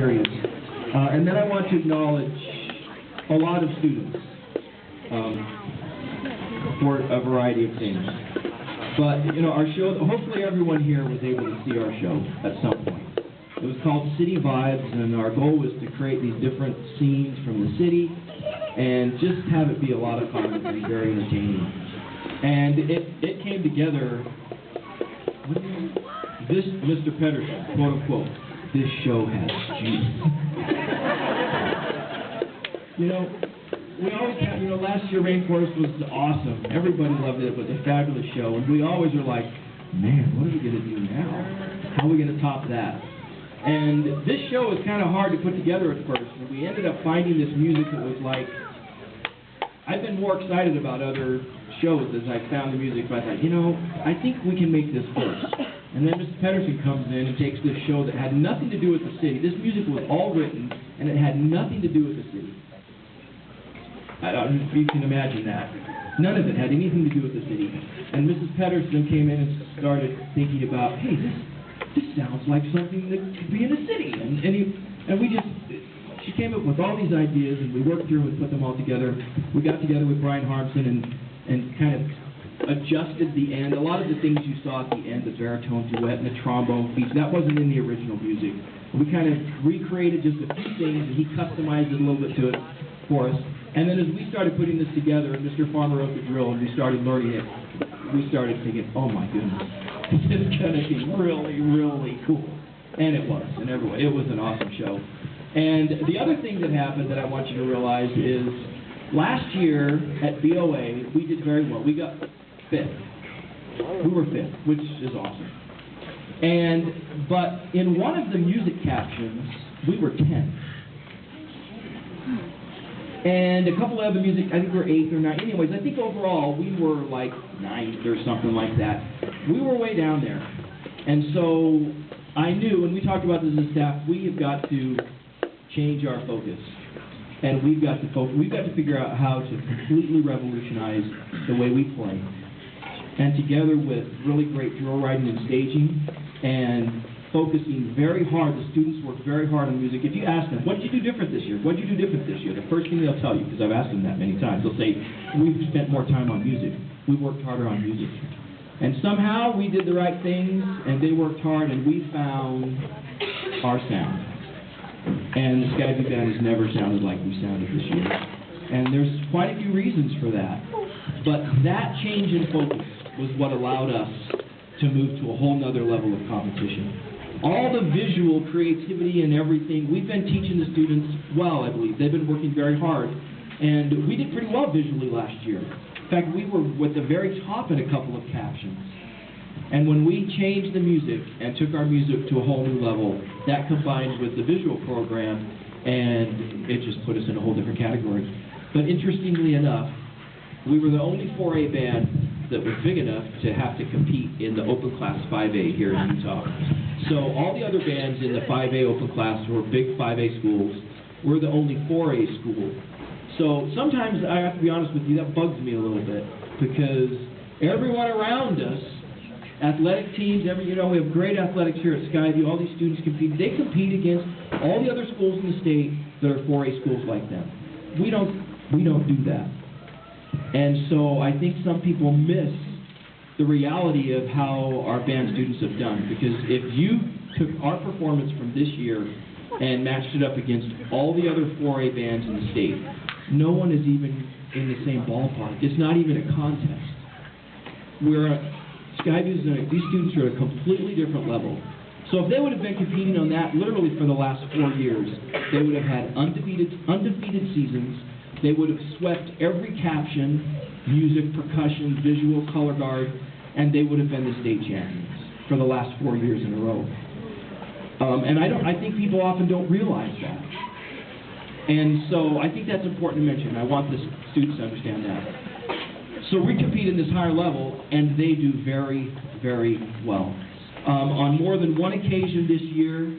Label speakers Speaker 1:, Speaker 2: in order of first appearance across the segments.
Speaker 1: experience. And then I want to acknowledge a lot of students for a variety of things. But, you know, our show, hopefully everyone here was able to see our show at some point. It was called City Vibes, and our goal was to create these different scenes from the city and just have it be a lot of fun and very entertaining. And it came together. This Mr. Pedersen, quote unquote, this show has juice. You know, we always had, last year Rainforest was awesome. Everybody loved it. It was a fabulous show. And we always were like, man, what are we going to do now? How are we going to top that? And this show was kind of hard to put together at first. And we ended up finding this music that was like, I've been more excited about other shows as I found the music, but I thought, I think we can make this first. And then Mrs. Pedersen comes in and takes this show that had nothing to do with the city. This music was all written, and it had nothing to do with the city. I don't know if you can imagine that. None of it had anything to do with the city. And Mrs. Pedersen came in and started thinking about, hey, this sounds like something that could be in the city. She came up with all these ideas, and we worked through and put them all together. We got together with Brian Harmson and kind of adjusted the end. A lot of the things you saw at the end, the baritone duet and the trombone piece, that wasn't in the original music. We kind of recreated just a few things, and he customized it a little bit to it for us. And then as we started putting this together, and Mr. Farmer wrote the drill, and we started learning it, we started thinking, oh my goodness, this is going to be really, really cool. And it was, in every way. It was an awesome show. And the other thing that happened that I want you to realize is, last year at BOA, we did very well. We got 5th. We were 5th, which is awesome. But in one of the music captions, we were 10th. And a couple of the music, I think we were 8th or 9th. Anyways, I think overall we were like 9th or something like that. We were way down there. And so I knew, and we talked about this as a staff, we have got to change our focus. And we've got to figure out how to completely revolutionize the way we play. And together with really great drill writing and staging and focusing very hard, the students work very hard on music. If you ask them, what did you do different this year? What did you do different this year? The first thing they'll tell you, because I've asked them that many times, they'll say, we've spent more time on music. We worked harder on music. And somehow we did the right things, and they worked hard, and we found our sound. And the Skyview Band has never sounded like we sounded this year. And there's quite a few reasons for that. But that change in focus was what allowed us to move to a whole nother level of competition. All the visual creativity and everything, we've been teaching the students well, I believe. They've been working very hard. And we did pretty well visually last year. In fact, we were at the very top in a couple of captions. And when we changed the music and took our music to a whole new level, that combined with the visual program, and it just put us in a whole different category. But interestingly enough, we were the only 4A band that was big enough to have to compete in the open class 5A here in Utah. So all the other bands in the 5A open class were big 5A schools. We're the only 4A school. So sometimes, I have to be honest with you, that bugs me a little bit, because everyone around us, athletic teams, we have great athletics here at Skyview. All these students compete. They compete against all the other schools in the state that are 4A schools like them. We don't do that. And so I think some people miss the reality of how our band students have done. Because if you took our performance from this year and matched it up against all the other 4A bands in the state, no one is even in the same ballpark. It's not even a contest. These students are at a completely different level. So if they would have been competing on that literally for the last 4 years, they would have had undefeated seasons. They would have swept every caption, music, percussion, visual, color guard, and they would have been the state champions for the last 4 years in a row. And I think people often don't realize that. And so I think that's important to mention. I want the students to understand that. So we compete in this higher level, and they do very, very well. On more than one occasion this year,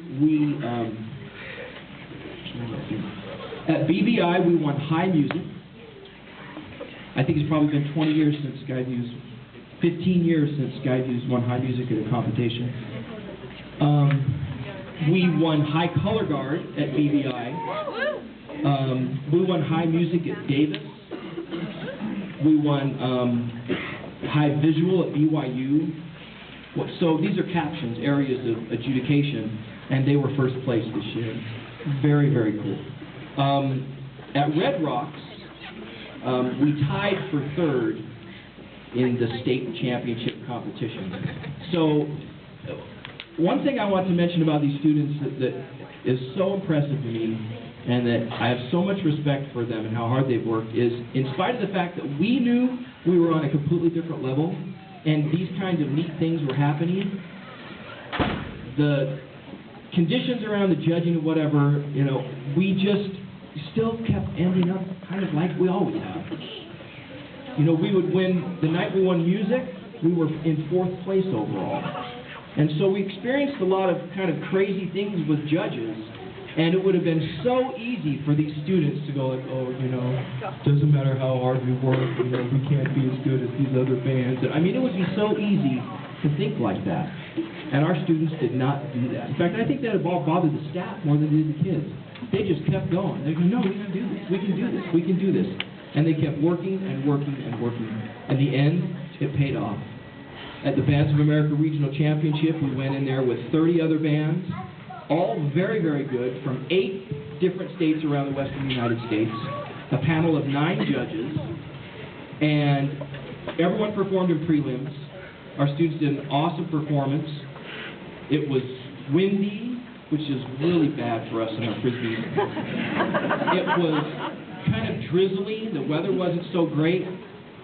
Speaker 1: at BBI, we won high music. I think it's probably been 20 years since Skyview's, 15 years since Skyview's won high music at a competition. We won high color guard at BVI. We won high music at Davis. We won high visual at BYU. So these are captions, areas of adjudication, and they were first place this year. Very, very cool. At Red Rocks, we tied for third in the state championship competition. So one thing I want to mention about these students that is so impressive to me, and that I have so much respect for them and how hard they've worked, is in spite of the fact that we knew we were on a completely different level, and these kinds of neat things were happening, the conditions around the judging and whatever, you know, we just still kept ending up kind of like we always have. You know, we would win, the night we won music, we were in 4th place overall. And so we experienced a lot of kind of crazy things with judges, and it would have been so easy for these students to go like, oh, you know, doesn't matter how hard we work, you know, we can't be as good as these other bands. I mean, it would be so easy to think like that. And our students did not do that. In fact, I think that it all bothered the staff more than it did the kids. They just kept going. They go, no, we can do this, we can do this, we can do this. And they kept working and working and working. In the end, it paid off. At the Bands of America Regional Championship, we went in there with 30 other bands, all very, very good, from 8 different states around the western United States, a panel of 9 judges, and everyone performed in prelims. Our students did an awesome performance. It was windy, which is really bad for us in our Frisbee. It was kind of drizzly. The weather wasn't so great.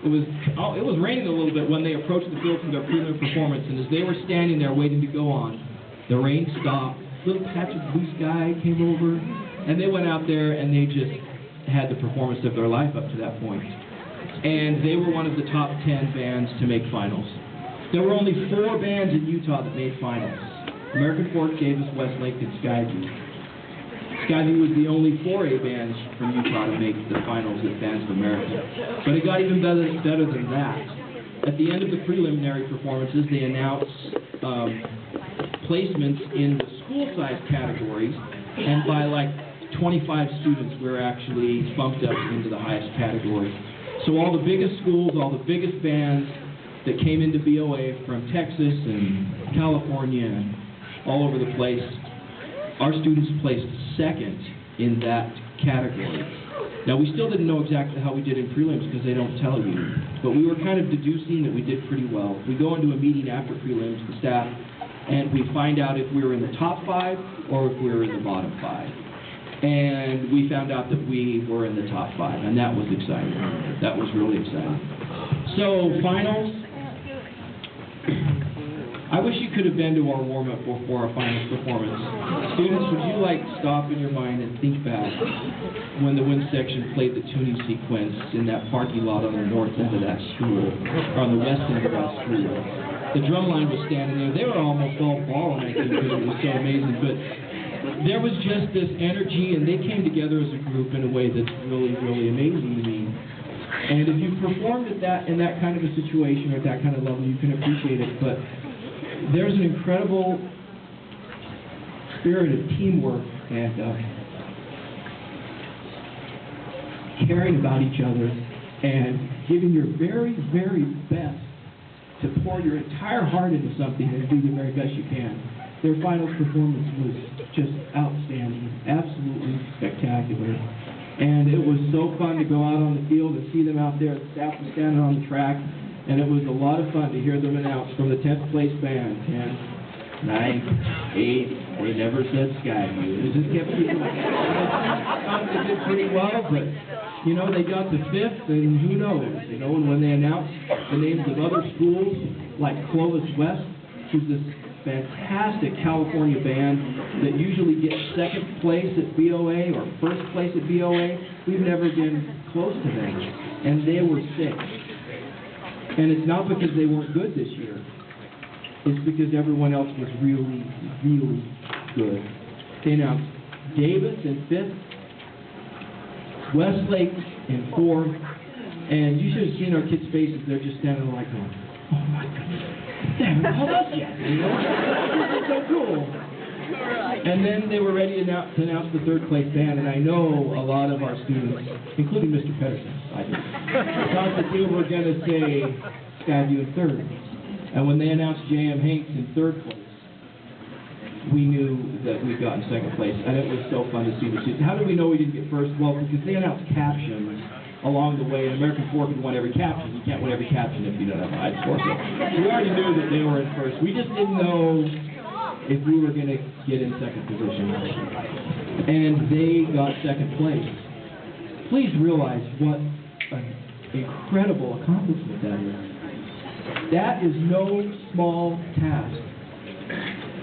Speaker 1: It was raining a little bit when they approached the field for their prelim performance, and as they were standing there waiting to go on, the rain stopped. Little patch of blue sky came over, and they went out there and they just had the performance of their life up to that point. And they were one of the top 10 bands to make finals. There were only 4 bands in Utah that made finals: American Fork, Davis, Westlake, and Skyview. Skyview was the only 4A band from Utah to make the finals at Bands of America. But it got even better than that. At the end of the preliminary performances, they announced placements in the school-size categories, and by like 25 students, we were actually bumped up into the highest category. So all the biggest schools, all the biggest bands that came into BOA from Texas and California and all over the place, our students placed second in that category. Now, we still didn't know exactly how we did in prelims because they don't tell you, but we were kind of deducing that we did pretty well. We go into a meeting after prelims, the staff, and we find out if we were in the top 5 or if we were in the bottom 5. And we found out that we were in the top 5, and that was exciting. That was really exciting. So, finals. I wish you could have been to our warm-up before our finals performance. Students, would you like stop in your mind and think back when the wind section played the tuning sequence in that parking lot on the north end of that school, or on the west end of that school? The drum line was standing there. They were almost all bawling, I think, because it was so amazing. But there was just this energy, and they came together as a group in a way that's really, really amazing to me. And if you've performed at that, in that kind of a situation or at that kind of level, you can appreciate it. But there's an incredible spirit of teamwork and caring about each other and giving your very, very best to pour your entire heart into something and do the very best you can. Their finals performance was just outstanding, absolutely spectacular. And it was so fun to go out on the field and see them out there. The staff was standing on the track, and it was a lot of fun to hear them announce from the 10th place band, 10, 9, 8, they never said Skyview. It just kept people like, they did pretty well, but, you know, they got to 5th, and who knows, you know, and when they announced the names of other schools, like Clovis West, who's this fantastic California band that usually gets 2nd place at BOA or 1st place at BOA, we've never been close to them, and they were 6th. And it's not because they weren't good this year. It's because everyone else was really, really good. They announced Davis in 5th, Westlake in 4th, and you should have seen our kids' faces. They're just standing there like going, oh my goodness, they haven't called us yet, you know? This is so cool. And then they were ready to announce the third place band, and I know a lot of our students, including Mr. Pedersen, thought that they were going to say Skyview in third. And when they announced J.M. Hanks in third place, we knew that we'd gotten second place, and it was so fun to see the students. How did we know we didn't get first? Well, because they announced captions along the way, and American Fork had won every caption. You can't win every caption if you don't have a high score. So we already knew that they were in first. We just didn't know if we were going to get in second position. And they got second place. Please realize what an incredible accomplishment that is. That is no small task.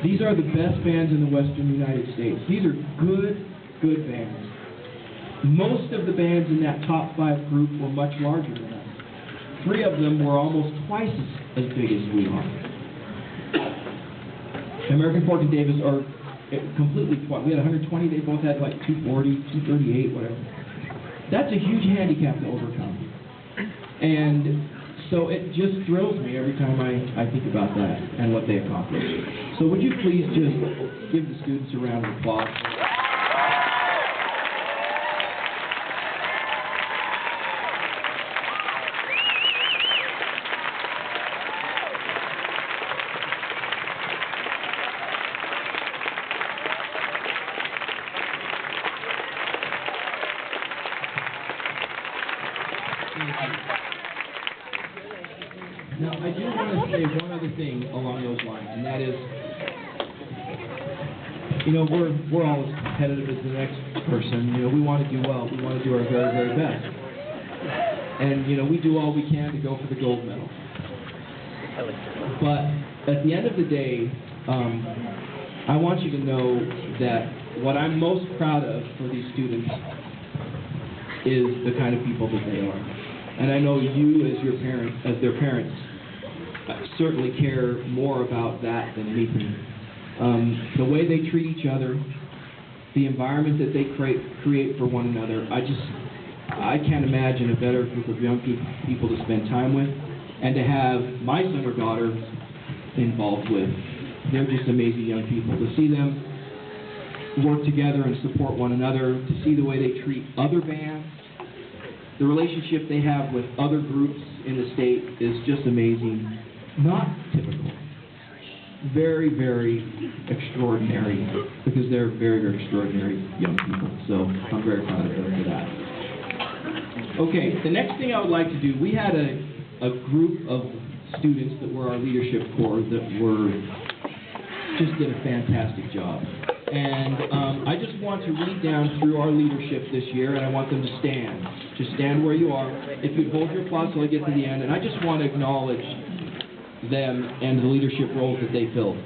Speaker 1: These are the best bands in the Western United States. These are good bands. Most of the bands in that top 5 group were much larger than us. 3 of them were almost twice as big as we are. American Fork and Davis are completely twice. We had 120, they both had like 240, 238, whatever. That's a huge handicap to overcome. And so it just thrills me every time I think about that and what they accomplished. So would you please just give the students a round of applause? Now, I do want to say one other thing along those lines, and that is, you know, we're all as competitive as the next person. You know, we want to do well. We want to do our very, very best. And, you know, we do all we can to go for the gold medal. But at the end of the day, I want you to know that what I'm most proud of for these students is the kind of people that they are. And I know you, as their parents, certainly care more about that than anything. The way they treat each other, the environment that they create for one another, I can't imagine a better group of young people to spend time with, and to have my son or daughter involved with. They're just amazing young people. To see them work together and support one another, to see the way they treat other bands, the relationship they have with other groups in the state is just amazing. Not typical. Very, very extraordinary, because they're very, very extraordinary young people. So I'm very proud of them for that. Okay, the next thing I would like to do, we had a group of students that were our leadership corps that just did a fantastic job. And I just want to read down through our leadership this year, and I want them to stand. Just stand where you are. If you'd hold your applause till I get to the end, and I just want to acknowledge them and the leadership roles that they filled.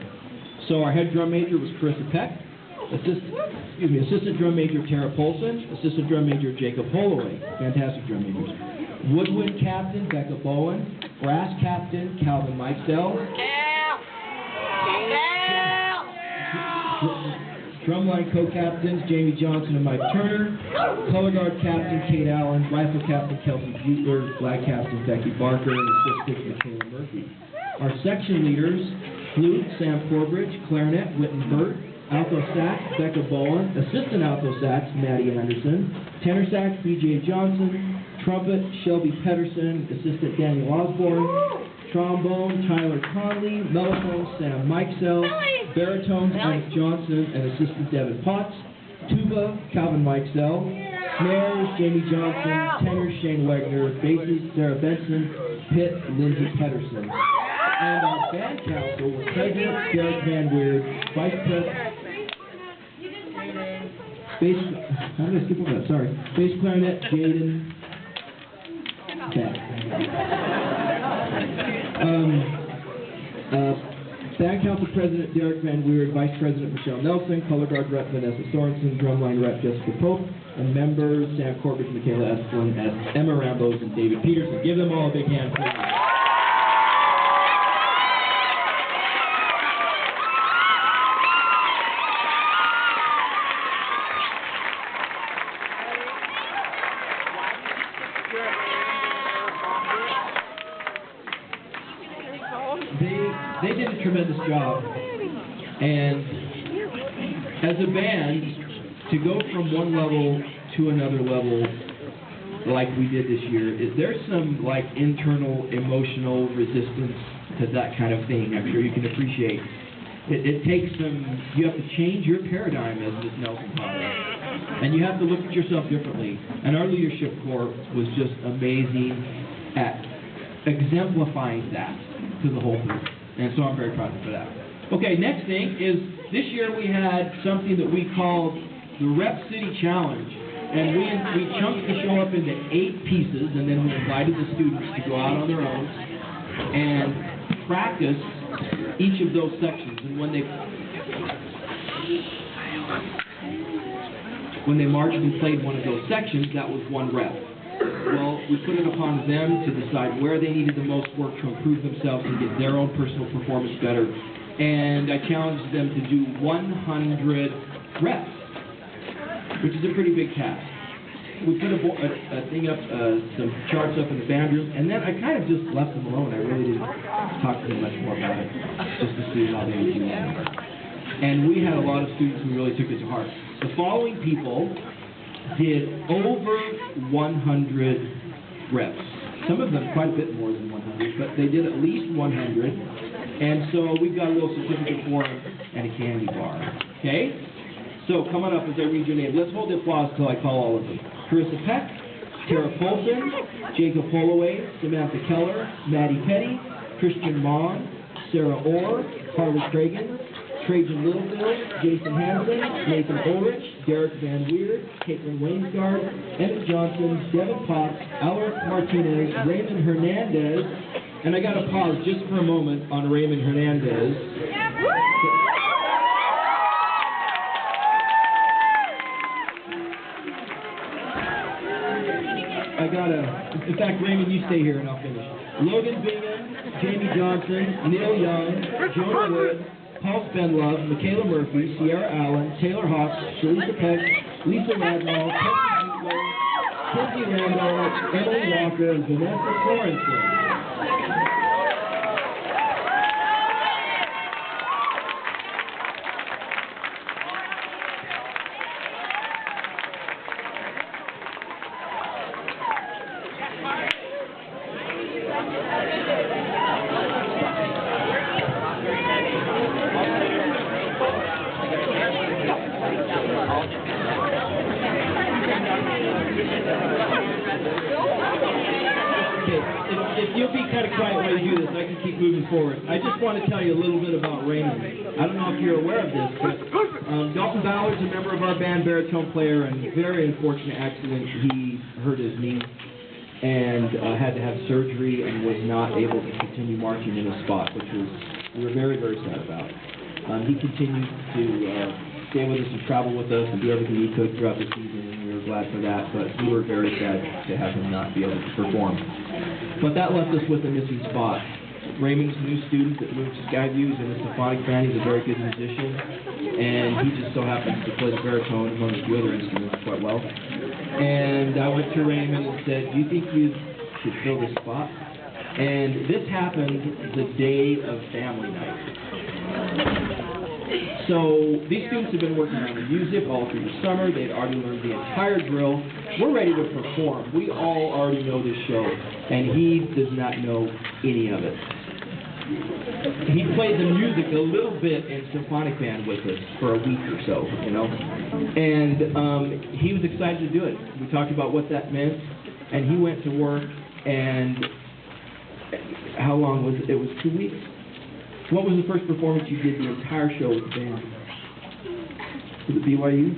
Speaker 1: So our head drum major was Carissa Peck, assistant drum major Tara Polson, assistant drum major Jacob Holloway, fantastic drum majors. Woodwind captain Becca Bowen, brass captain Calvin Mikesell, drumline co-captains Jamie Johnson and Mike Turner, color guard captain Kate Allen, rifle captain Kelsey Butler, flag captain Becky Barker, and assistant Michaela Murphy. Our section leaders, flute Sam Corbridge, clarinet Whitten Burt, alto sax Becca Bowen, assistant alto sax Maddie Anderson, tenor sax BJ Johnson, trumpet Shelby Pedersen, assistant Daniel Osborne, trombone Tyler Conley, mellophone Sam Mikesell, baritones Mike Johnson and assistant Devin Potts, tuba Calvin Mikesell, snares Jamie Johnson, tenor Shane Wegner, basses Sarah Benson, pit Lindsay Pedersen. And our band council was President Derek Van Weird, Vice President, I'm going to skip over that, sorry. Bass clarinet Jaden Beck. Band Council President Derek Van Weird, Vice President Michelle Nelson, Color Guard Rep Vanessa Sorensen, Drumline Rep Jessica Pope, and members Sam Corbett, Michaela Esplin, Emma Rambos, and David Peterson. Give them all a big hand, please. They did a tremendous job, and as a band, to go from one level to another level like we did this year, is there some like internal emotional resistance to that kind of thing? I'm sure you can appreciate. It takes some, you have to change your paradigm, as Ms. Nelson taught us. And you have to look at yourself differently. And our leadership corps was just amazing at exemplifying that to the whole group. And so I'm very proud of them for that. Okay, next thing is, this year we had something that we called the Rep City Challenge. And we chunked the show up into 8 pieces, and then we invited the students to go out on their own and practice each of those sections. And when they marched and played one of those sections, that was 1 rep. Well, we put it upon them to decide where they needed the most work to improve themselves and get their own personal performance better. And I challenged them to do 100 reps, which is a pretty big task. We put a thing up, some charts up in the band room, and then I kind of just left them alone. I really didn't talk to them much more about it, just to see how they would do it. And we had a lot of students who really took it to heart. The following people did over 100 reps. Some of them quite a bit more than 100, but they did at least 100. And so we've got a little certificate for them and a candy bar. Okay? So come on up as I read your name. Let's hold the applause until I call all of them. Carissa Peck, Tara Polson, Jacob Holloway, Samantha Keller, Maddie Petty, Christian Mon, Sarah Orr, Harley Cragen, Trajan Littleville, Jason Hansen, Nathan Ulrich, Derek Van Weerd, Caitlin Wainsgard, Emmett Johnson, Devin Potts, Alaric Martinez, Raymond Hernandez, and I got to pause just for a moment on Raymond Hernandez. In fact, Raymond, you stay here and I'll finish. Logan Bingham, Jamie Johnson, Neil Young, Jonah Wood, Paul Spenlove, Michaela Murphy, Sierra Allen, Taylor Hawks, Shalisa Peck, Lisa Radnall, Kenzie Randall, Emily Walker, and Vanessa Sorensen. If you'll be kind of quiet while you do this, I can keep moving forward. I just want to tell you a little bit about Raymond. I don't know if you're aware of this, but Dalton Ballard's a member of our band, baritone player, and very unfortunate accident. He hurt his knee and had to have surgery and was not able to continue marching in a spot, which we were very, very sad about. He continued to stay with us and travel with us and do everything he could throughout the season, and we were glad for that, but we were very sad to have him not be able to perform. But that left us with a missing spot. Raymond's a new student that moved to Skyview. He's in the symphonic band. He's a very good musician, and he just so happens to play the baritone among a few other instruments quite well. And I went to Raymond and said, do you think you should fill this spot? And this happened the day of family night. So these students have been working on the music all through the summer. They'd already learned the entire drill. We're ready to perform. We all already know this show, and he does not know any of it. He played the music a little bit in symphonic band with us for a week or so, you know, and he was excited to do it. We talked about what that meant, and he went to work, and how long was it? It was 2 weeks. What was the first performance you did the entire show with the band? Was it BYU?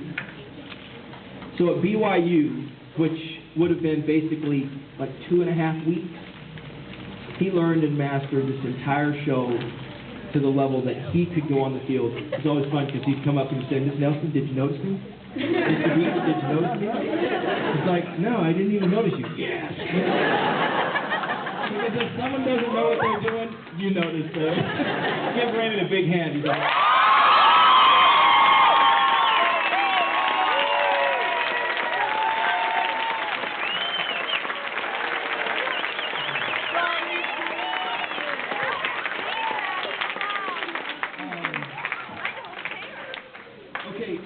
Speaker 1: So at BYU, which would have been basically like 2.5 weeks, he learned and mastered this entire show to the level that he could go on the field. It's always fun because he'd come up and say, Miss Nelson, did you notice me? Mr. Beach, did you notice me? It's like, no, I didn't even notice you. Yes. Because if someone doesn't know what they're doing, you notice them. Give Raymond a big hand. He's like, okay,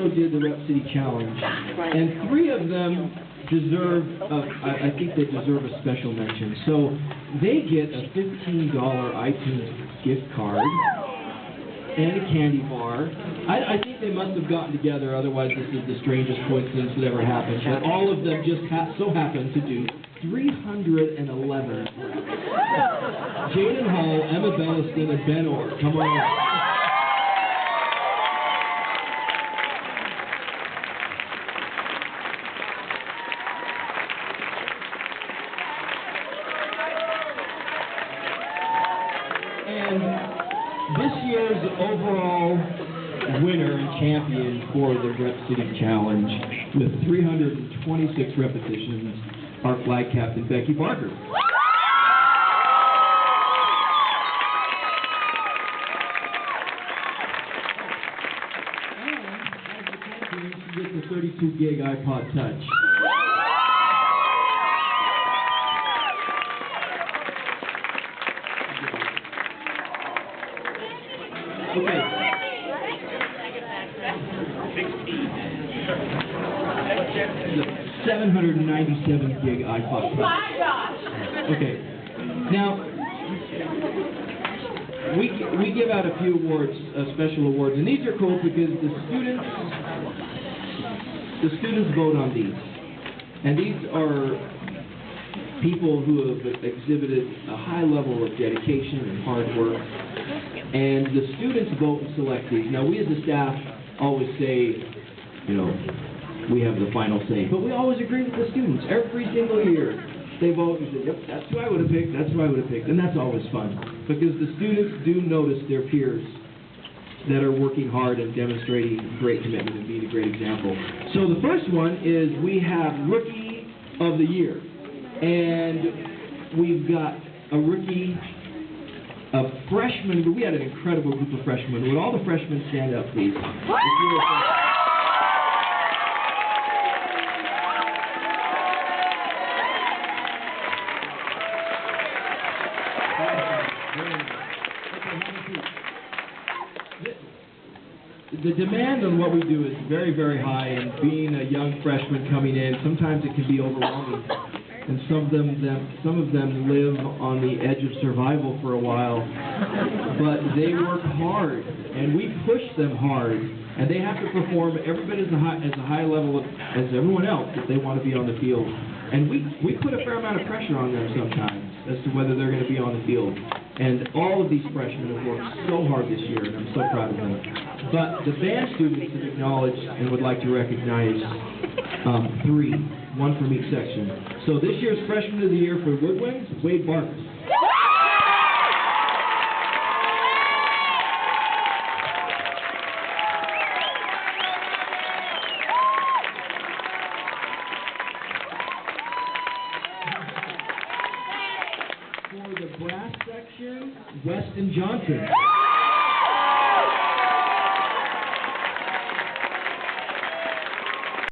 Speaker 1: also did the Rep City Challenge, and 3 of them deserve, I think they deserve a special mention. So they get a $15 iTunes gift card and a candy bar. I think they must have gotten together, otherwise this is the strangest coincidence that ever happened. But all of them just so happened to do 311. Jaden Hall, Emma Belliston, and Ben Orr. Come on. This year's overall winner and champion for the Rep City Challenge with 326 repetitions, our flag captain, Becky Barker. And as the champion, she gets a 32 gig iPod Touch. Okay. 797 gig iPod. Okay. Now, we give out a few awards, special awards, and these are cool because the students vote on these, and these are people who have exhibited a high level of dedication and hard work. And the students vote and select these. Now, we as a staff always say, you know, we have the final say. But we always agree with the students. Every single year, they vote and say, yep, that's who I would have picked, that's who I would have picked. And that's always fun. Because the students do notice their peers that are working hard and demonstrating great commitment and being a great example. So the first one is we have Rookie of the Year. And we've got a rookie, a freshman, but we had an incredible group of freshmen. Would all the freshmen stand up, please? The demand on what we do is very, very high, and being a young freshman coming in, sometimes it can be overwhelming. And some of them live on the edge of survival for a while, but they work hard, and we push them hard, and they have to perform every bit as a high level as everyone else if they want to be on the field. And we put a fair amount of pressure on them sometimes as to whether they're going to be on the field. And all of these freshmen have worked so hard this year, and I'm so proud of them. But the band students have acknowledged and would like to recognize 3, 1 from each section. So this year's Freshman of the Year for Woodwinds, Wade Barker. For the brass section, Weston Johnson.